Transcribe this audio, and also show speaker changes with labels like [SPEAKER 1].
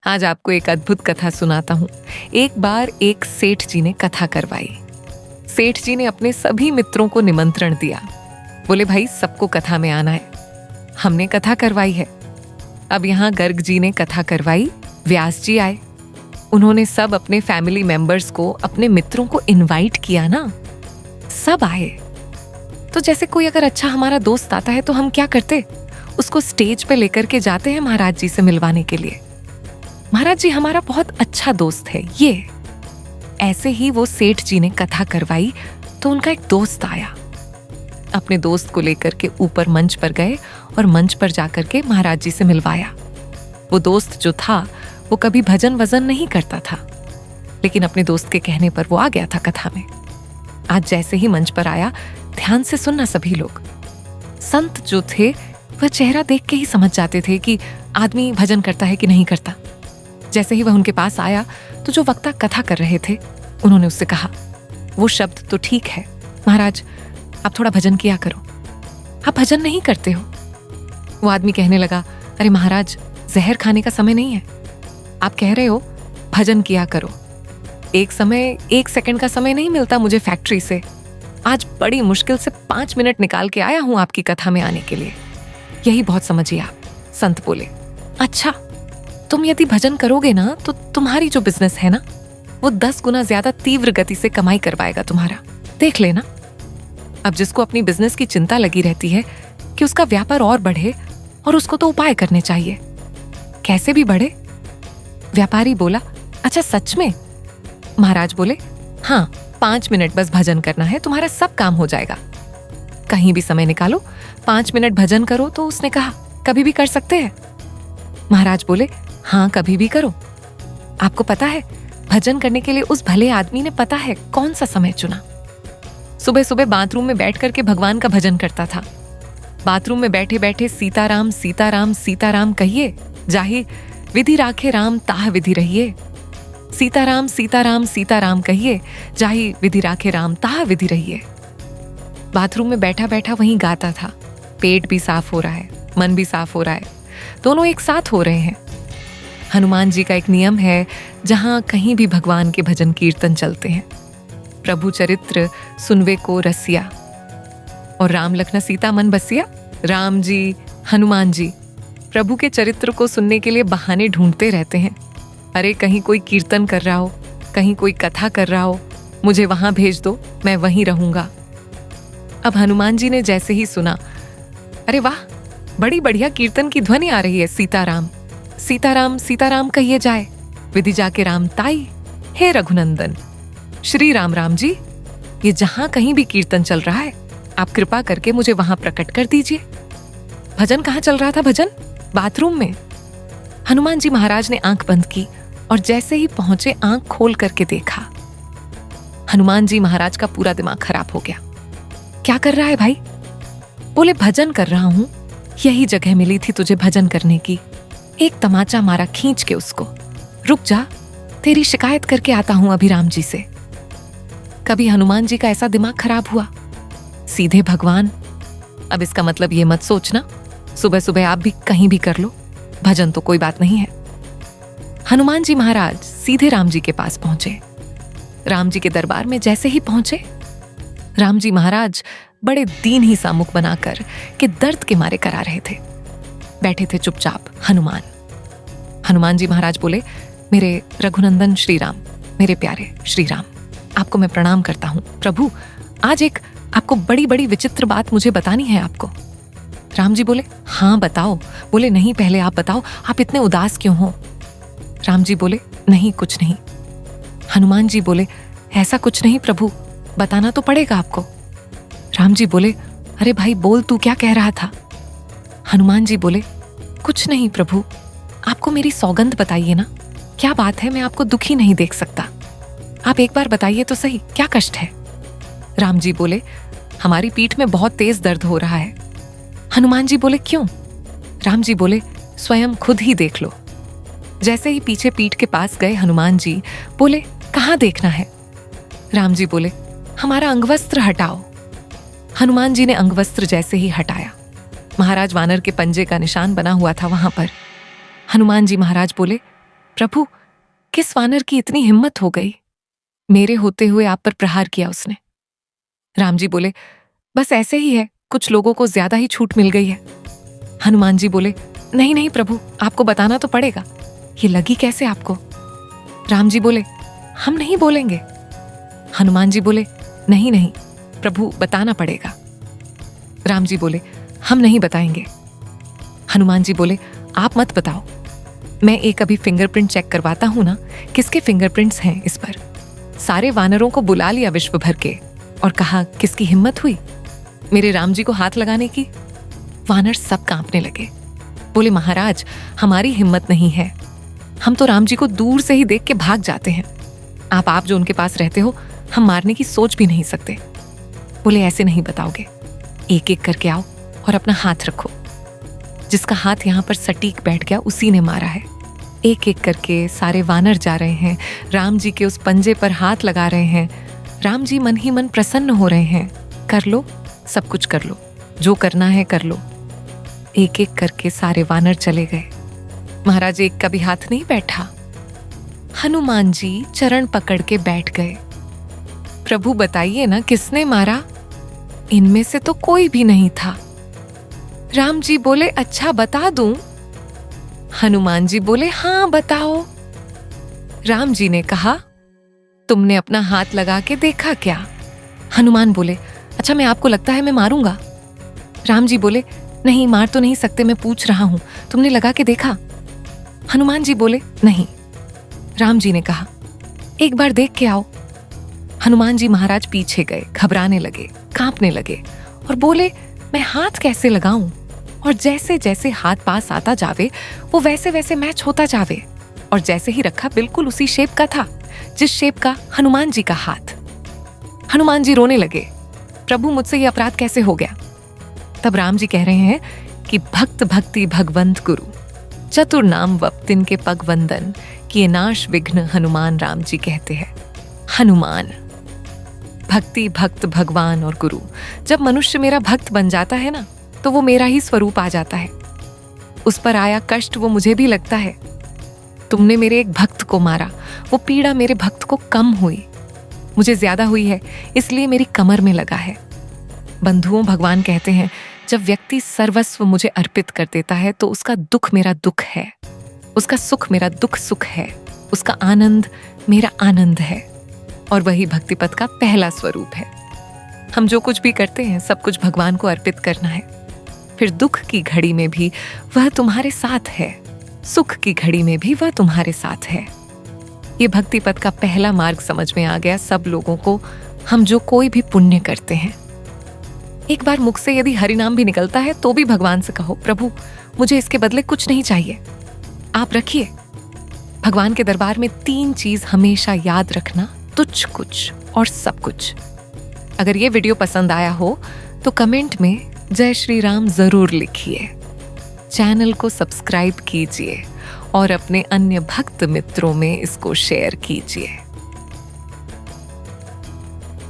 [SPEAKER 1] आज आपको एक अद्भुत कथा सुनाता हूँ। एक बार एक सेठ जी ने कथा करवाई। सेठ जी ने अपने सभी मित्रों को निमंत्रण दिया। बोले भाई सबको कथा में आना है। हमने कथा करवाई है। अब यहाँ गर्ग जी ने कथा करवाई, व्यास जी आए। उन्होंने सब अपने फैमिली मेंबर्स को, अपने मित्रों को इनवाइट किया ना, सब आए। तो जैसे कोई अगर अच्छा हमारा दोस्त आता है तो हम क्या करते, उसको स्टेज पे लेकर के जाते हैं महाराज जी से मिलवाने के लिए। महाराज जी हमारा बहुत अच्छा दोस्त है ये। ऐसे ही वो सेठ जी ने कथा करवाई तो उनका एक दोस्त आया। अपने दोस्त को लेकर के ऊपर मंच पर गए और मंच पर जाकर के महाराज जी से मिलवाया। वो दोस्त जो था वो कभी भजन वजन नहीं करता था, लेकिन अपने दोस्त के कहने पर वो आ गया था कथा में। आज जैसे ही मंच पर आया, ध्यान से सुनना सभी लोग। संत जो थे वह चेहरा देख के ही समझ जाते थे कि आदमी भजन करता है कि नहीं करता। जैसे ही वह उनके पास आया तो जो वक्ता कथा कर रहे थे उन्होंने उससे कहा, वो शब्द तो ठीक है महाराज, आप थोड़ा भजन किया करो, आप भजन नहीं करते हो। वो आदमी कहने लगा, अरे महाराज जहर खाने का समय नहीं है, आप कह रहे हो भजन किया करो। एक सेकंड का समय नहीं मिलता मुझे फैक्ट्री से। आज बड़ी मुश्किल से 5 मिनट निकाल के आया हूं आपकी कथा में आने के लिए, यही बहुत समझिए आप। संत बोले, अच्छा तुम यदि भजन करोगे ना तो तुम्हारी जो बिजनेस है ना वो 10 गुना ज्यादा तीव्र गति से कमाई करवाएगा तुम्हारा, देख लेना। अब जिसको अपनी बिजनेस की चिंता लगी रहती है कि उसका व्यापार और बढ़े, और उसको तो उपाय करने चाहिए, कैसे भी बढ़े। व्यापारी बोला, अच्छा सच में? महाराज बोले, हाँ 5 मिनट बस भजन करना है, तुम्हारा सब काम हो जाएगा। कहीं भी समय निकालो, 5 मिनट भजन करो। तो उसने कहा, कभी भी कर सकते हैं? महाराज बोले, हाँ कभी भी करो। आपको पता है भजन करने के लिए उस भले आदमी ने पता है कौन सा समय चुना। सुबह सुबह बाथरूम में बैठ करके भगवान का भजन करता था। बाथरूम में बैठे बैठे सीताराम सीताराम सीताराम कहिए, जाहि विधि राखे राम ताह विधि रहिए। सीताराम सीताराम सीताराम कहिए, जाहि विधि राखे राम ताह विधि रहिए। बाथरूम में बैठा बैठा वहीं गाता था। पेट भी साफ हो रहा है, मन भी साफ हो रहा है, दोनों एक साथ हो रहे हैं। हनुमान जी का एक नियम है, जहां कहीं भी भगवान के भजन कीर्तन चलते हैं। प्रभु चरित्र सुनवे को रसिया, और राम लखन सीता मन बसिया। राम जी, हनुमान जी प्रभु के चरित्र को सुनने के लिए बहाने ढूंढते रहते हैं। अरे कहीं कोई कीर्तन कर रहा हो, कहीं कोई कथा कर रहा हो, मुझे वहां भेज दो, मैं वहीं रहूंगा। अब हनुमान जी ने जैसे ही सुना, अरे वाह बड़ी बढ़िया कीर्तन की ध्वनि आ रही है, सीताराम सीताराम सीताराम कहिए जाए, विधि जाके राम ताई। हे रघुनंदन श्री राम राम जी, ये जहां कहीं भी कीर्तन चल रहा है, आप कृपा करके मुझे वहां प्रकट कर दीजिए। भजन कहाँ चल रहा था? भजन बाथरूम में। हनुमान जी महाराज ने आंख बंद की और जैसे ही पहुंचे आंख खोल करके देखा। हनुमान जी महाराज का पूरा दिमाग खराब हो गया। क्या कर रहा है भाई? बोले भजन कर रहा हूं, यही जगह मिली थी तुझे भजन करने की। एक तमाचा मारा खींच के उसको। रुक जा, तेरी शिकायत करके आता हूं अभी राम जी से। कभी हनुमान जी का ऐसा दिमाग खराब हुआ? सीधे भगवान। अब इसका मतलब ये मत सोचना सुबह सुबह आप भी कहीं भी कर लो, भजन तो कोई बात नहीं है। हनुमान जी महाराज सीधे राम जी के पास पहुंचे। राम जी के दरबार में जैसे ही पहुंचे, राम जी महाराज बड़े दीन ही सा मुख बनाकर के दर्द के मारे करा रहे थे। बैठे थे चुपचाप हनुमान। हनुमान जी महाराज बोले, मेरे रघुनंदन श्री राम, मेरे प्यारे श्री राम, आपको मैं प्रणाम करता हूं। प्रभु आज एक आपको बड़ी बड़ी विचित्र बात मुझे बतानी है आपको। राम जी बोले, हाँ बताओ। बोले, नहीं पहले आप बताओ, आप इतने उदास क्यों हो? राम जी बोले, नहीं कुछ नहीं। हनुमान जी बोले, ऐसा कुछ नहीं प्रभु, बताना तो पड़ेगा आपको। राम जी बोले, अरे भाई बोल, तू क्या कह रहा था? हनुमान जी बोले, कुछ नहीं प्रभु, आपको मेरी सौगंध बताइए ना, क्या बात है, मैं आपको दुखी नहीं देख सकता। आप एक बार बताइए तो सही, क्या कष्ट है? राम जी बोले, हमारी पीठ में बहुत तेज दर्द हो रहा है। हनुमान जी बोले, क्यों? राम जी बोले, स्वयं खुद ही देख लो। जैसे ही पीछे पीठ के पास गए हनुमान जी, बोले, कहाँ देखना है? राम जी बोले, हमारा अंगवस्त्र हटाओ। हनुमान जी ने अंगवस्त्र जैसे ही हटाया, महाराज वानर के पंजे का निशान बना हुआ था वहां पर। हनुमान जी महाराज बोले, प्रभु, किस वानर की इतनी हिम्मत हो गई? मेरे होते हुए आप पर प्रहार किया उसने। राम जी बोले, बस ऐसे ही है, कुछ लोगों को ज्यादा ही छूट मिल गई है। हनुमान जी बोले, नहीं नहीं प्रभु, आपको बताना तो पड़ेगा, ये लगी कैसे आपको? राम जी बोले, हम नहीं बोलेंगे। हनुमान जी बोले, नहीं नहीं प्रभु, बताना पड़ेगा। राम जी बोले, हम नहीं बताएंगे। हनुमान जी बोले, आप मत बताओ, मैं एक अभी फिंगरप्रिंट चेक करवाता हूं ना, किसके फिंगरप्रिंट्स हैं इस पर। सारे वानरों को बुला लिया विश्व भर के और कहा, किसकी हिम्मत हुई मेरे राम जी को हाथ लगाने की? वानर सब कांपने लगे। बोले, महाराज, हमारी हिम्मत नहीं है, हम तो राम जी को दूर से ही देख के भाग जाते हैं। आप जो उनके पास रहते हो, हम मारने की सोच भी नहीं सकते। बोले, ऐसे नहीं बताओगे, एक एक करके आओ और अपना हाथ रखो। जिसका हाथ यहाँ पर सटीक बैठ गया उसी ने मारा है। एक एक करके सारे वानर जा रहे हैं, राम जी के उस पंजे पर हाथ लगा रहे हैं। राम जी मन ही मन प्रसन्न हो रहे हैं, कर लो, सब कुछ कर लो, जो करना है कर लो। एक एक करके सारे वानर चले गए। महाराज, एक का भी हाथ नहीं बैठा। हनुमान जी चरण पकड़ के बैठ गए। प्रभु, बताइए ना, किसने मारा? इनमें से तो कोई भी नहीं था। राम जी बोले, अच्छा बता दूं? हनुमान जी बोले, हाँ बताओ। राम जी ने कहा, तुमने अपना हाथ लगा के देखा क्या? हनुमान बोले, अच्छा, मैं आपको लगता है मैं मारूंगा? राम जी बोले, नहीं, मार तो नहीं सकते, मैं पूछ रहा हूं, तुमने लगा के देखा? हनुमान जी बोले, नहीं। राम जी ने कहा, एक बार देख के आओ। हनुमान जी महाराज पीछे गए, घबराने लगे, कांपने लगे और बोले, मैं हाथ कैसे लगाऊं? और जैसे जैसे हाथ पास आता जावे, वो वैसे वैसे मैच होता जावे, और जैसे ही रखा बिल्कुल उसी शेप का था जिस शेप का हनुमान जी का हाथ। हनुमान जी रोने लगे, प्रभु, मुझसे ये अपराध कैसे हो गया? तब राम जी कह रहे हैं कि भक्त भक्ति भगवंत गुरु, चतुर नाम वप्तिन के पग वंदन, किए नाश विघ्न हनुमान राम जी कहते हैं। हनुमान, भक्ति, भक्त, भगवान और गुरु। जब मनुष्य मेरा भक्त बन जाता है ना, तो वो मेरा ही स्वरूप आ जाता है। उस पर आया कष्ट वो मुझे भी लगता है। तुमने मेरे एक भक्त को मारा, वो पीड़ा मेरे भक्त को कम हुई, मुझे ज्यादा हुई है, इसलिए मेरी कमर में लगा है। बंधुओं, भगवान कहते हैं, जब व्यक्ति सर्वस्व मुझे अर्पित कर देता है तो उसका दुख मेरा दुख है, उसका सुख मेरा दुख सुख है, उसका आनंद मेरा आनंद है, और वही भक्ति पथ का पहला स्वरूप है। हम जो कुछ भी करते हैं, सब कुछ भगवान को अर्पित करना है। फिर दुख की घड़ी में भी वह तुम्हारे साथ है, सुख की घड़ी में भी वह तुम्हारे साथ है। ये भक्ति पथ का पहला मार्ग समझ में आ गया सब लोगों को। हम जो कोई भी पुण्य करते हैं, एक बार मुख से यदि हरि नाम भी निकलता है तो भी भगवान से कहो, प्रभु, मुझे इसके बदले कुछ नहीं चाहिए, आप रखिए। भगवान के दरबार में 3 चीज हमेशा याद रखना, तुच्छ कुछ और सब कुछ। अगर ये वीडियो पसंद आया हो तो कमेंट में जय श्री राम जरूर लिखिए। चैनल को सब्सक्राइब कीजिए और अपने अन्य भक्त मित्रों में इसको शेयर कीजिए।